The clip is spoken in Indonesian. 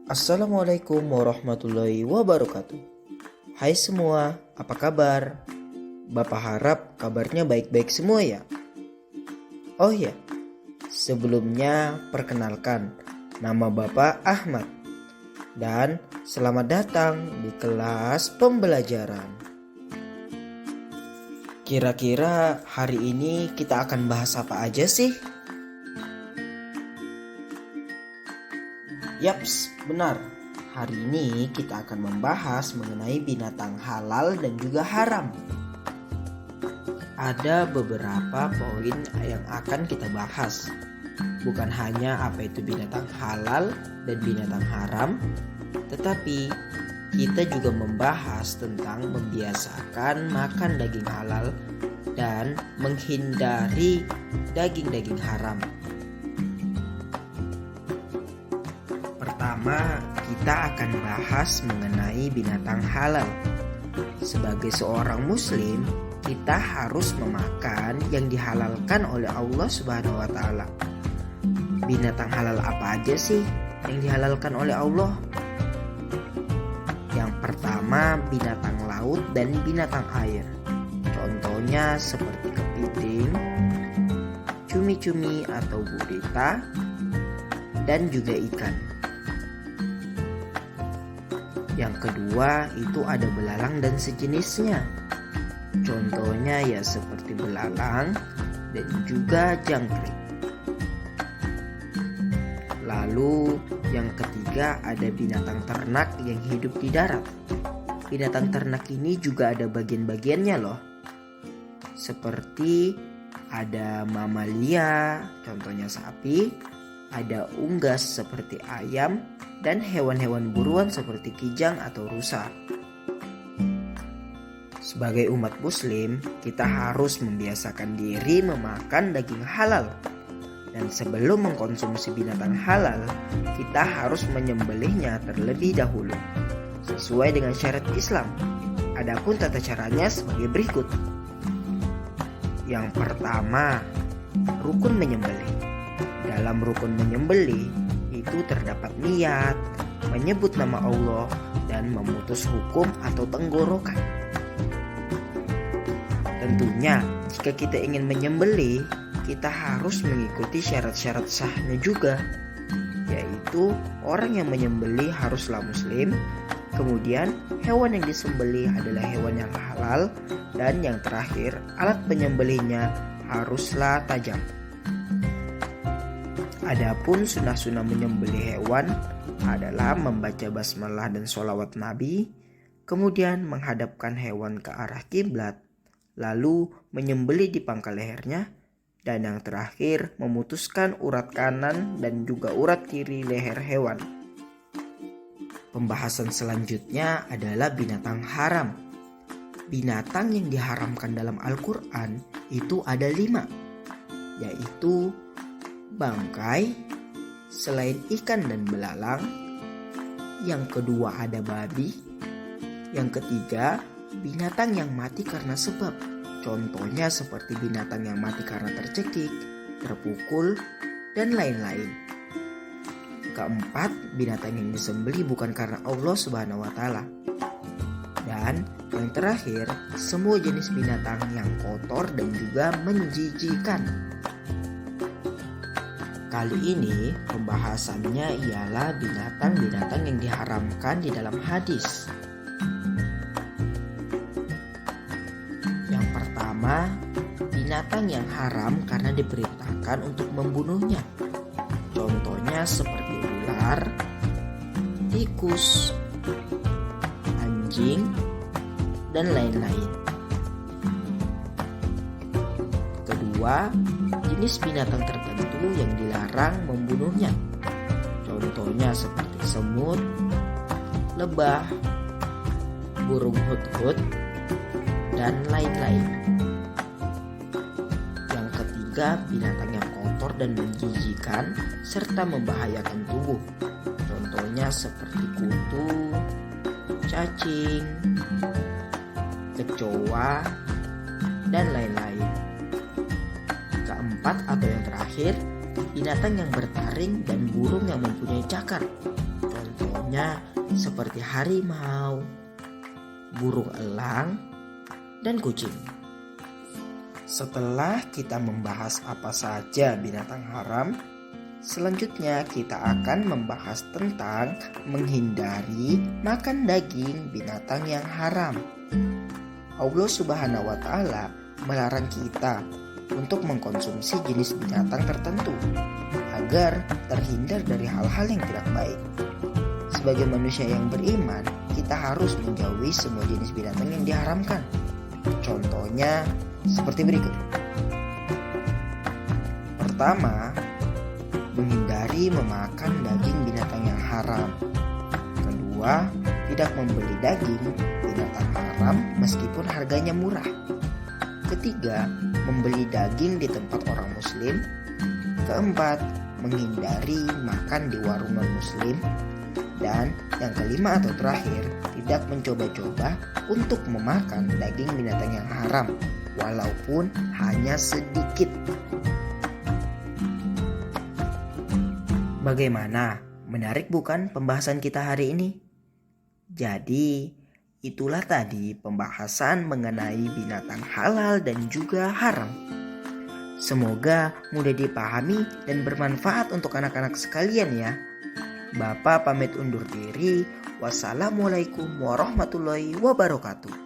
Assalamualaikum warahmatullahi wabarakatuh. Hai semua, apa kabar? Bapak harap kabarnya baik-baik semua ya. Oh ya, sebelumnya perkenalkan, nama Bapak Ahmad. Dan selamat datang di kelas pembelajaran. Kira-kira hari ini kita akan bahas apa aja sih? Yaps, benar. Hari ini kita akan membahas mengenai binatang halal dan juga haram. Ada beberapa poin yang akan kita bahas. Bukan hanya apa itu binatang halal dan binatang haram, tetapi kita juga membahas tentang membiasakan makan daging halal dan menghindari daging-daging haram. Pertama, kita akan bahas mengenai binatang halal. Sebagai seorang muslim, kita harus memakan yang dihalalkan oleh Allah Subhanahu wa taala. Binatang halal apa aja sih yang dihalalkan oleh Allah? Yang pertama, binatang laut dan binatang air. Contohnya seperti kepiting, cumi-cumi atau gurita, dan juga ikan. Yang kedua itu ada belalang dan sejenisnya. Contohnya ya seperti belalang dan juga jangkrik. Lalu yang ketiga ada binatang ternak yang hidup di darat. Binatang ternak ini juga ada bagian-bagiannya loh. Seperti ada mamalia, contohnya sapi, ada unggas seperti ayam, dan hewan-hewan buruan seperti kijang atau rusa. Sebagai umat muslim, kita harus membiasakan diri memakan daging halal. Dan sebelum mengkonsumsi binatang halal, kita harus menyembelihnya terlebih dahulu, sesuai dengan syariat Islam. Adapun tata caranya sebagai berikut. Yang pertama, rukun menyembelih. Dalam rukun menyembelih itu terdapat niat, menyebut nama Allah, dan memutus hukum atau tenggorokan. Tentunya jika kita ingin menyembelih, kita harus mengikuti syarat-syarat sahnya juga, yaitu orang yang menyembelih haruslah muslim, kemudian hewan yang disembelih adalah hewan yang halal, dan yang terakhir alat penyembelihnya haruslah tajam. Adapun sunnah-sunnah menyembelih hewan adalah membaca basmalah dan sholawat Nabi, kemudian menghadapkan hewan ke arah kiblat, lalu menyembelih di pangkal lehernya, dan yang terakhir memutuskan urat kanan dan juga urat kiri leher hewan. Pembahasan selanjutnya adalah binatang haram. Binatang yang diharamkan dalam Al-Quran itu ada 5, yaitu bangkai, selain ikan dan belalang. Yang kedua ada babi. Yang ketiga, binatang yang mati karena sebab. Contohnya seperti binatang yang mati karena tercekik, terpukul, dan lain-lain. Keempat, binatang yang disembelih bukan karena Allah Subhanahu wa taala. Dan yang terakhir, semua jenis binatang yang kotor dan juga menjijikan. Kali ini pembahasannya ialah binatang-binatang yang diharamkan di dalam hadis. Yang pertama, binatang yang haram karena diperintahkan untuk membunuhnya. Contohnya seperti ular, tikus, anjing, dan lain-lain. Kedua, jenis binatang tertentu yang dilarang membunuhnya. Contohnya seperti semut, lebah, burung hut-hut, dan lain-lain. Yang ketiga, binatang yang kotor dan menjijikan serta membahayakan tubuh. Contohnya seperti kutu, cacing, kecoa, dan lain-lain. Keempat atau yang terakhir, binatang yang bertaring, dan burung yang mempunyai cakar. Contohnya seperti harimau, burung elang, dan kucing. Setelah kita membahas apa saja binatang haram, selanjutnya kita akan membahas tentang menghindari makan daging binatang yang haram. Allah Subhanahu wa Ta'ala melarang kita untuk mengkonsumsi jenis binatang tertentu agar terhindar dari hal-hal yang tidak baik. Sebagai manusia yang beriman, kita harus menjauhi semua jenis binatang yang diharamkan. Contohnya seperti berikut. Pertama, menghindari memakan daging binatang yang haram. Kedua, tidak membeli daging binatang haram meskipun harganya murah. Ketiga, membeli daging di tempat orang muslim. Keempat, menghindari makan di warung non-muslim. Dan yang kelima atau terakhir, tidak mencoba-coba untuk memakan daging binatang yang haram, walaupun hanya sedikit. Bagaimana? Menarik bukan pembahasan kita hari ini? Jadi, itulah tadi pembahasan mengenai binatang halal dan juga haram. Semoga mudah dipahami dan bermanfaat untuk anak-anak sekalian ya. Bapak pamit undur diri. Wassalamualaikum warahmatullahi wabarakatuh.